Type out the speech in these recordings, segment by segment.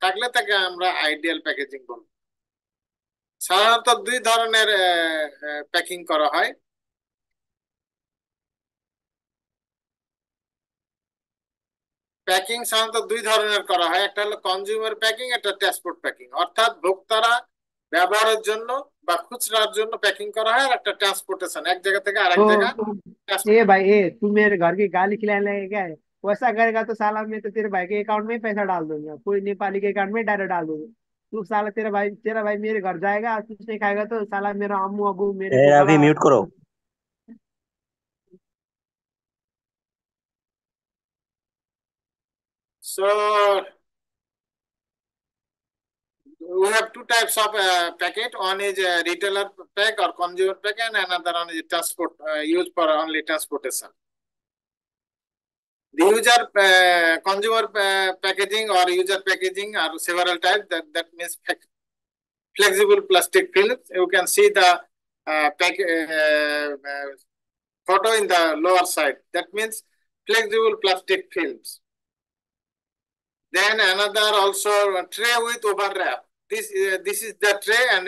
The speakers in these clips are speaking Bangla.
থাকলে তাকে আমরা আইডিয়াল প্যাকেজিং বলবো। সাধারণত দুই ধরনের প্যাকিং করা হয়। প্যাকিং সাধারণত দুই ধরনের করা হয়, একটা হলো কনজিউমার প্যাকিং, একটা ট্রান্সপোর্ট প্যাকিং, অর্থাৎ ভোক্তারা ব্যবহারের জন্য বা খুচরার জন্য প্যাকিং করা হয়, আর একটা ट्रांसपोर्टेशन एक जगह থেকে तो আরেক জায়গা। ए भाई ए तू मेरे घर की गाली खिलाने लगे क्या है? वैसा करेगा तो साला मैं तो तेरे भाई के अकाउंट में ही पैसा डाल दूंगा, कोई नेपाली के अकाउंट में डायरेक्ट डाल दूंगा। तू साला तेरा भाई मेरे घर जाएगा, कुछ नहीं खाएगा तो साला मेरा अम्मू अबू मेरे को अभी गाला। म्यूट करो। So we have two types of packet. One is retailer pack or consumer pack, and another one is transport used for only transportation. The user consumer packaging or user packaging are several types. That means flexible plastic films. You can see the photo in the lower side. That means flexible plastic films. Then another also tray with overwrap. This is the tray and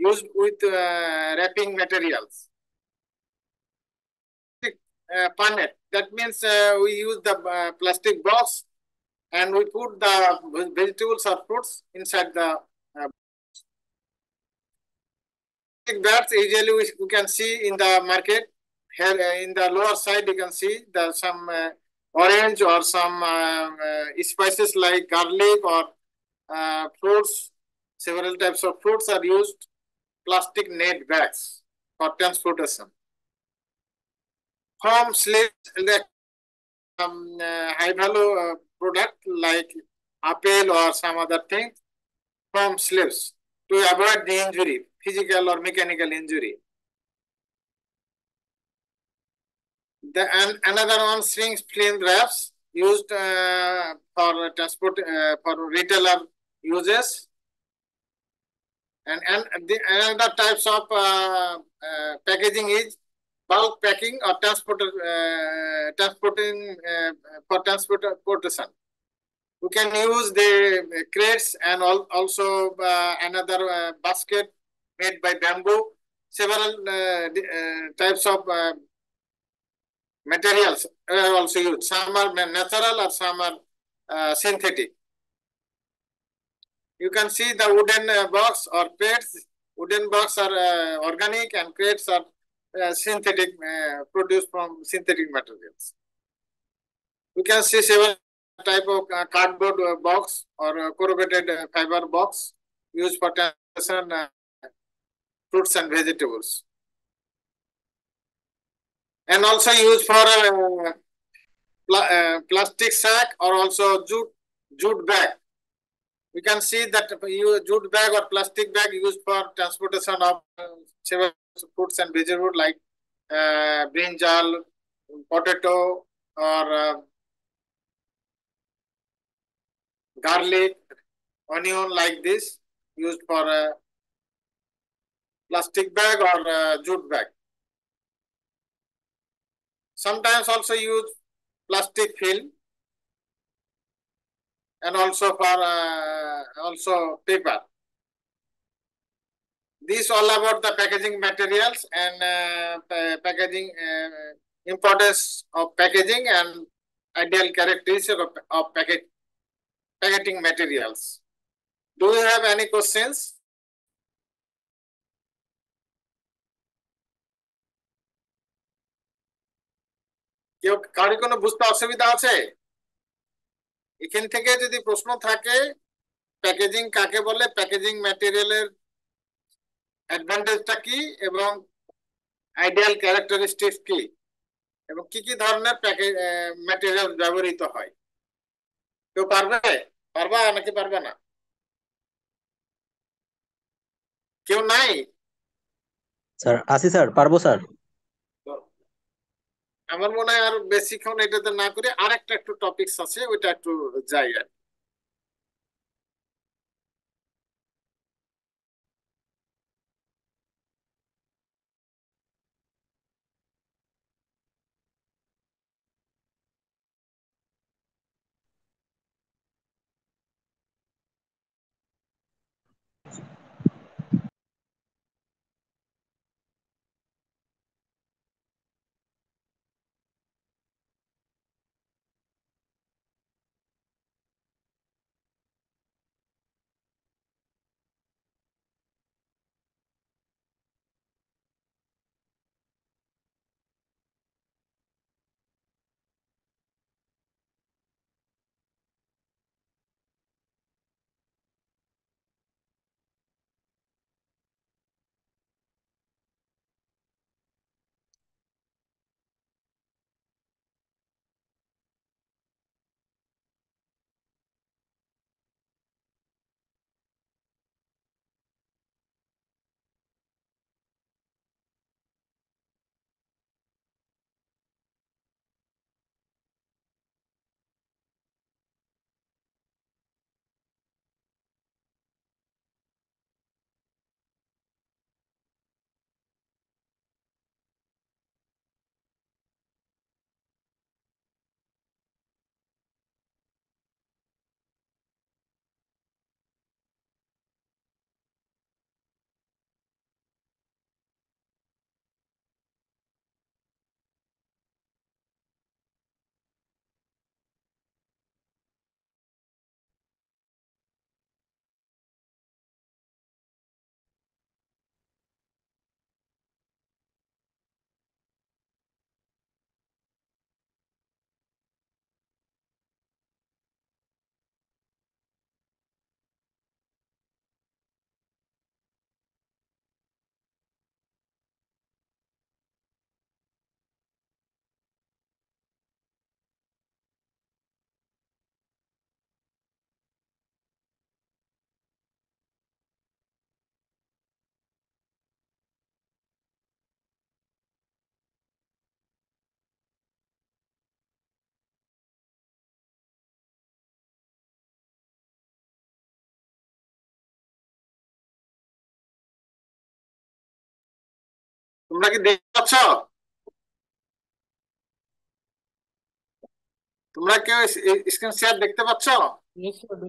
used with wrapping materials. Punnet. That means we use the plastic box and we put the vegetables or fruits inside the bags. Usually we can see in the market. Here in the lower side you can see the some orange or some spices like garlic or fruits. Several types of fruits are used plastic net bags for transportation. Foam slips, like high value product like apple or some other things. Foam slips to avoid the injury, physical or mechanical injury. And another one, strings film wraps used for transport for retailer uses. And another types of packaging is bulk packing or transporting for transportation. We can use the crates and also another basket made by bamboo. Several types of materials are also used. Some are natural or some are synthetic. You can see the wooden box or crates. Wooden box are organic and crates are synthetic, produced from synthetic materials. We can see several type of cardboard box or corrugated fiber box used for transportation fruits and vegetables, and also used for plastic sack or also jute bag. We can see that jute bag or plastic bag used for transportation of several fruits and vegetables like brinjal, potato, or garlic, onion, like this, used for plastic bag or jute bag. Sometimes also use plastic film and also for also paper. This all about the packaging materials and packaging importance of packaging and ideal characteristics of packaging materials. Do you have any questions? কেউ কারো কোনো বুঝতে অসুবিধা আছে? এখান থেকে যদি প্রশ্ন থাকে প্যাকেজিং কাকে বলে, প্যাকেজিং ম্যাটেরিয়ালের অ্যাডভান্টেজটা কি এবং আইডিয়াল ক্যারেক্টারিস্টিক্স কি এবং কি কি ধরনের ম্যাটেরিয়াল ব্যবহৃত হয়, কেউ পারবে? পারবা নাকি পারবা না? কেউ নাই? স্যার আসি স্যার, পারবো স্যার। তো আমার মনে হয় আর বেশিক্ষণ এটাতে না করে আরেকটা একটু টপিকস আছে ওইটা একটু যাই আর কি। তোমরা কি দেখতে পাচ্ছ? তোমরা কেউ স্ক্রিন শেয়ার দেখতে পাচ্ছ?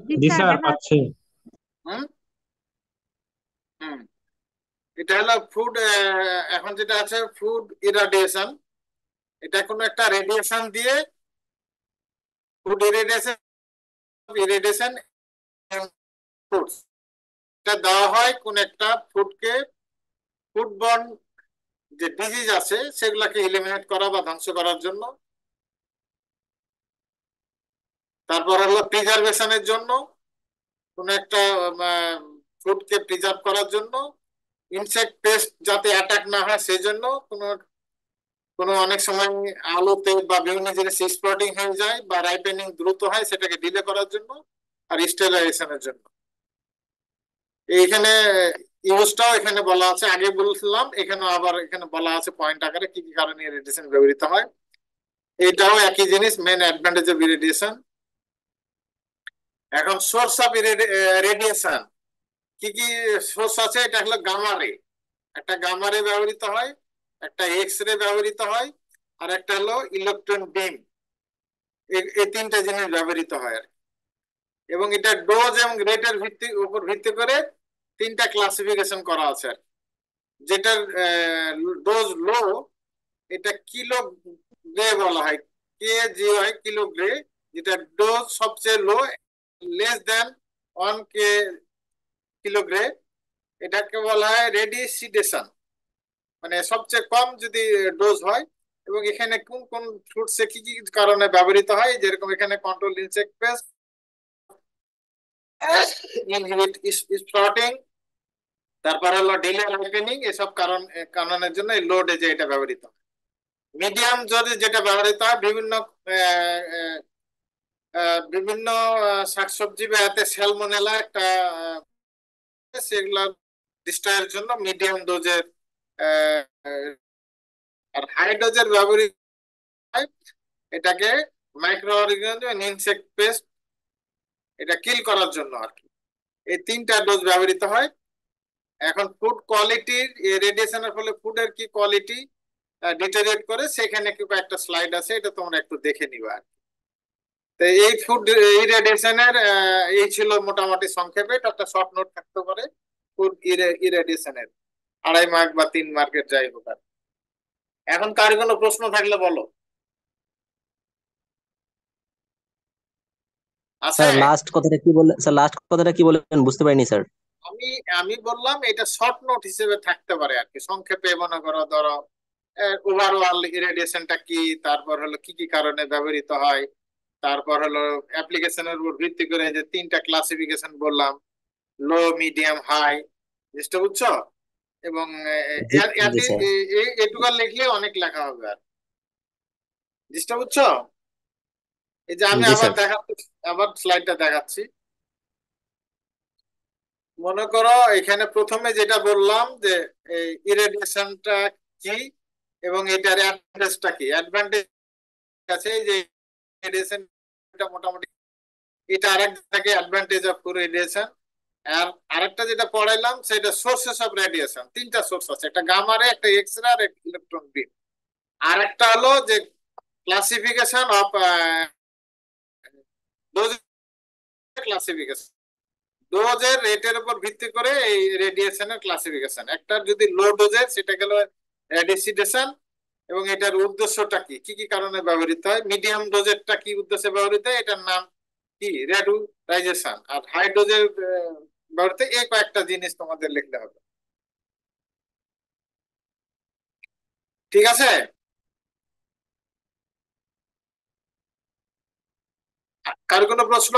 জি জি স্যার স্যার দেখা পাচ্ছি। হুম হুম এটা হলো ফুড, এখন যেটা আছে ফুড ইরাডিয়েশন। এটা কোনো একটা রেডিয়েশন দিয়ে, ফুড ইরিডিয়েশন, ইরিডিয়েশন ফুডস, এটা দেওয়া হয় কোন একটা ফুডকে, ফুডবর্ন যে ডিজিজ আছে সেগুলাকে এলিমিনেট করা বা ধ্বংস করার জন্য। তারপর হলো প্রিজার্ভেশনের জন্য, কোন একটা ফুডকে প্রিজার্ভ করার জন্য। ইনসেক্ট পেস্ট যাতে অ্যাটাক না হয় সেই জন্য, কোনো কোনো অনেক সময় আলুতে বা বিভিন্ন জিনিস স্প্রটিং হয়ে যায় বা রাইপেনিং দ্রুত হয়, সেটাকে ডিলে করার জন্য। আর স্টেরিলাইজেশনের জন্য। এইখানে ইউজটাও এখানে বলা আছে, আগে বলছিলাম, এখানে আবার এখানে বলা আছে পয়েন্ট আকারে কি কি কারণে ইরিডিয়েশন ব্যবহৃত হয়। এটাও একই জিনিস, মেন অ্যাডভান্টেজ অফ ইরিডিয়েশন। এখন সোর্স অফ রেডিয়েশন কি কি সোর্স আছে? এটা হলো গামা রে, একটা গামা রে ব্যবহৃত হয়, একটা এক্স রে ব্যবহৃত হয়, আর একটা হলো ইলেকট্রন বিম। এই তিনটা জিনিস ব্যবহৃত হয় আর কি। এবং এটা ডোজ এবং রেটের উপর ভিত্তি করে তিনটা ক্লাসিফিকেশন করা আছে আর কি। যেটার ডোজ লো, এটা কিলো গ্রে বলা হয়, কে জি হয় কিলো গ্রে। যেটা ডোজ সবচেয়ে লো, লেস দেন 1 কিলো গ্রে, এটাকে বলা হয় রেডিসিডেশন, মানে সবচেয়ে কম যদি ডোজ হয়। এবং এখানে কোন কোন ফ্রুটসে কি কি কারণে ব্যবহৃত হয়, যেরকম এখানে কন্ট্রোল ইনসেক্ট পেস্ট, ইনহিবিট স্প্রটিং, তারপর হলো ডিলে রাইপেনিং, এসব কারণের জন্য এই লো ডোজে এটা ব্যবহৃত হয়। মিডিয়াম ডোজে যেটা ব্যবহৃত হয় বিভিন্ন আহ, আহ, বিভিন্ন শাকসবজি বা এতে স্যালমোনেলা একটা সেগুলা ডিস্ট্রয়ের জন্য মিডিয়াম ডোজের। আর হাই ডোজের ব্যবহৃত হয় এটাকে মাইক্রো অর্গানিজম, ইনসেক্ট পেস্ট, এটা কিল করার জন্য আর কি। এই তিনটা ডোজ ব্যবহৃত হয়। এখন ফুড কোয়ালিটির, রেডিয়েশনের ফলে ফুডের কি কোয়ালিটি ডিটেরিয়েট করে, সেখানে কি একটা স্লাইড আছে, এটা তোমরা একটু দেখে নিবা আর কি। তো এই ফুড ইরেডিয়েশনের এই ছিল মোটামুটি সংক্ষেপে, এটা একটা শর্ট নোট থাকতে পারে ফুড ইরেডিয়েশনের, 2.5 মার্ক বা 3 মার্কের যাই হোক আর। এখন কার কোনো প্রশ্ন থাকলে বলো। আছে? স্যার লাস্ট কথাটা কি বললেন? স্যার লাস্ট কথাটা কি বললেন বুঝতে পারিনি স্যার। আমি আমি বললাম এটা শর্ট নোট হিসেবে থাকতে পারে আর কি, সংক্ষেপে মনে করো, ধরো ওভারঅল ইরেডিয়েশনটা কি, তারপর হলো কি কি কারণে ব্যবহৃত হয়, তারপর হলো অ্যাপ্লিকেশনের উপর ভিত্তি করে যে তিনটা ক্লাসিফিকেশন বললাম, লো মিডিয়াম হাই, জিনিসটা বুঝছো? এবং জি জি স্যার। এটুকু লিখলে অনেক লেখা হবে আর, জিনিসটা বুঝছো? এই যে আমি জি আবার স্যার। দেখাচ্ছি, আবার স্লাইডটা দেখাচ্ছি। মনে করো এখানে প্রথমে যেটা বললাম যে ইরেডিয়েশনটা কি এবং এটার অ্যাডভান্টেজটা কি। অ্যাডভান্টেজ আছে যে রেডিয়েশনটা মোটামুটি, এটা আরেক থাকে অ্যাডভান্টেজ অফ রেডিয়েশন। আর আরেকটা যেটা পড়াইলাম সেটা সোর্সেস অফ রেডিয়েশন, তিনটা সোর্স আছে, একটা গামা রে, একটা এক্স রে, আর একটা ইলেকট্রন বিম। আর একটা হলো যে ক্লাসিফিকেশন অফ ডোজ, ক্লাসিফিকেশন ডোজের রেটের উপর ভিত্তি করে এই রেডিয়েশনের ক্লাসিফিকেশন। একটা যদি লো ডোজের, সেটা গেল রেডিসিডেশন, এবং এটার উদ্দেশ্যটা কি, কি কি কারণে ব্যবহৃত হয়। মিডিয়াম ডোজেরটা কি উদ্দেশ্যে ব্যবহৃত হয়, এটার নাম কি, রেডুরাইজেশন। আর হাই ডোজের ব্যবহৃত, এই কয়েকটা জিনিস তোমাদের লিখতে হবে। ঠিক আছে? কার কোনো প্রশ্ন?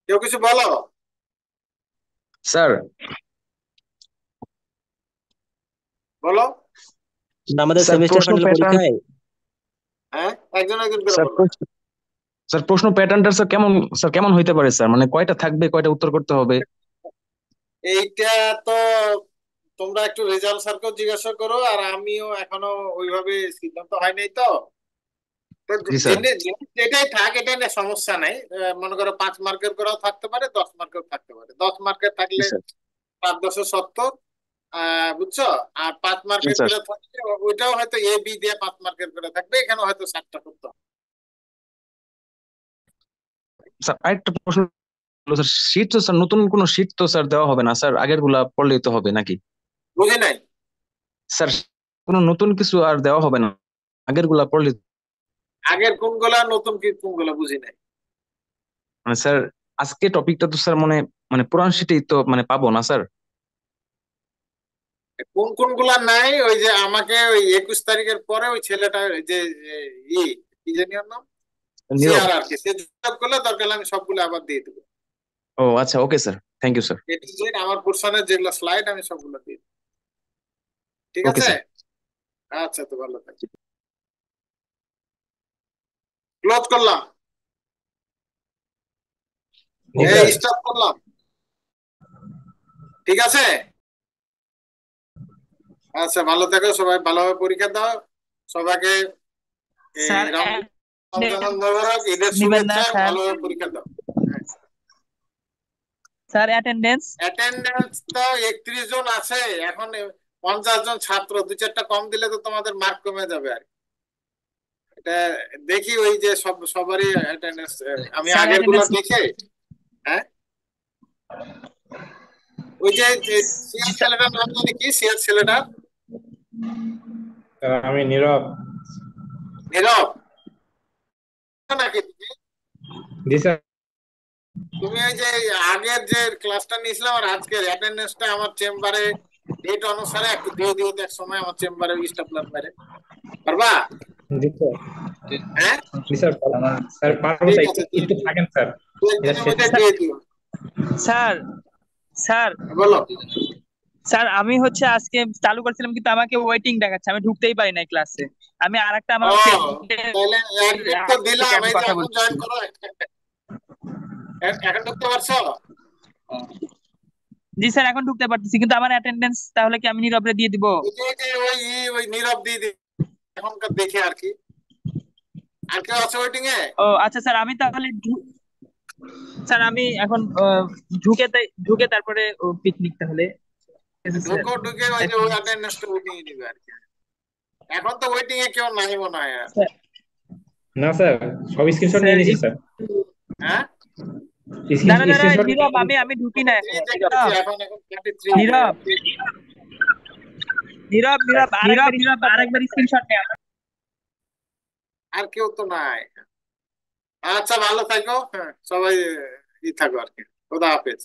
কেউ কিছু বলো। স্যার বলো। আমাদের স্যার সেমিস্টার প্রশ্ন ফাইনাল প্যাটার্ন, পরীক্ষায় হ্যাঁ, একজন একজন করে স্যার বলো। স্যার প্রশ্ন প্যাটার্নটা স্যার কেমন হইতে পারে স্যার? মানে কয়টা থাকবে, কয়টা উত্তর করতে হবে? এইটা তো তোমরা একটু রেজাল্ট স্যারকেও জিজ্ঞাসা করো, আর আমিও এখনো ওইভাবে সিদ্ধান্ত হয়নি তো। তো জি স্যার। এটাই থাক, এটা নিয়ে সমস্যা নাই। মনে করো 5 মার্কের করেও থাকতে পারে, 10 মার্কের থাকতে পারে। 10 মার্কের জি থাকলে স্যার। 5/10 বুঝছো? আর 5 মার্কের স্যার করে থাকবে, ওইটাও হয়তো এ বি দিয়ে 5 মার্কের করে থাকবে, এখানে হয়তো 7টা করতে হবে। স্যার আরেকটা প্রশ্ন হলো স্যার, শীট তো স্যার নতুন কোনো শীট তো স্যার দেওয়া হবে না স্যার, আগের গুলা পড়লেই তো হবে নাকি? বুঝি নাই। স্যার কোনো নতুন কিছু আর দেওয়া হবে না, আগের গুলা পড়লে? আগের কোনগুলা নতুন কি কোনগুলা বুঝি নাই। মানে স্যার আজকে টপিকটা তো স্যার মানে মানে পুরান শীটেই তো মানে পাবো না স্যার? কোন কোনগুলা নাই, ওই যে আমাকে ওই 21 তারিখের পরে ওই ছেলেটা ওই যে ই কি জানি ওর নাম, নীরব? সিআর আর কি, সে যোগাযোগ করলে দরকার হলে আমি সবগুলো আবার দিয়ে দেবো। ও আচ্ছা, okay sir, thank you sir. এটি যে আমার পোর্শনের যেগুলো স্লাইড আমি সবগুলো দিয়ে দেবো। ঠিক ওকে আছে। স্যার। আচ্ছা, তো ভালো থাকি, ক্লোজ করলাম, জি এই স্যার। স্টপ করলাম। ঠিক আছে। আচ্ছা, ভালো থাকো সবাই, ভালোভাবে পরীক্ষা দাও সবাইকে। এই স্যার রমজান মোবারক, ঈদের নিবেন না শুভেচ্ছা, স্যার? ভালোভাবে পরীক্ষা দাও। Sir attendance? অ্যাটেন্ডেন্স তো 31 জন আছে, এখন 50 জন ছাত্র, 2-4টা কম দিলে তো তোমাদের মার্ক কমে যাবে আর কি। এটা দেখি ওই যে সবারই অ্যাটেন্ডেন্স, আমি স্যার আগের গুলো অ্যাটেন্ডেন্স? দেখে। হ্যাঁ, ওই যে জি সিয়ার স্যার। ছেলেটার নাম জানি কি, সিয়ার ছেলেটা, স্যার আমি নীরব। নীরব নাকি তুমি? জি স্যার। তুমি ওই যে আগের যে ক্লাসটা নিয়েছিলাম আর আজকের অ্যাটেন্ডেন্সটা আমার চেম্বারে ডেট অনুসারে একটু দিয়ে দিও তো, এক সময় আমার চেম্বারে স্টাফলার মেরে পারবা? জি স্যার। হ্যাঁ, জি স্যার স্যার পারবো ঠিক স্যার, আছে, একটু থাকেন স্যার, দু এটা একদিনের শেষ। মধ্যে দিয়ে দিও। স্যার স্যার বলো। স্যার আমি হচ্ছে আজকে চালু করছিলাম কিন্তু আমাকে ওয়েটিং দেখাচ্ছে, আমি ঢুকতেই পারি নাই ক্লাসে। আমি আরেকটা আমার ও, ফ্রেন্ডের তাহলে অ্যাডমিট তো দিলাম, আমি এই যে কথা এখন বলতেছি। জয়েন করো। এখন ঢুকতে পারছো? জি স্যার এখন ঢুকতে পারতেছি, কিন্তু আমার অ্যাটেন্ডেন্স তাহলে কি আমি নীরবে দিয়ে দিব? ওই যে ওই নীরব দিয়ে দিই এখনকার দেখে আর কি। আর কেউ আছে ওয়েটিং এ? ও আচ্ছা স্যার, আমি তাহলে স্যার আমি এখন ঢুকে তারপরে পিকনিক তাহলে। ঠিক আছে স্যার। ঢুকে ওই যে ওই অ্যাটেন্ডেন্সটা ওয়েটিং এ নিবে আর কি। এখন তো ওয়েটিং এ কেউ নাই মনে হয় আর। স্যার না স্যার, সব স্ক্রিনশট স্যার নিয়ে নিয়েছি স্যার। হ্যাঁ, দাঁড়া দাঁড়া, স্ক্রিনশট নিয়ে নীরব নিয়েছি আমি স্যার। আমি ঢুকি না এখনো। 43 নীরব দেখতেছি, এখন 43 নীরব নীরব নীরব আরেকবার স্ক্রিনশট নে। আর কেউ তো নাই। আচ্ছা, ভালো থাকো, হ্যাঁ সবাই ই থাকো আর কি। খোদা হাফেজ।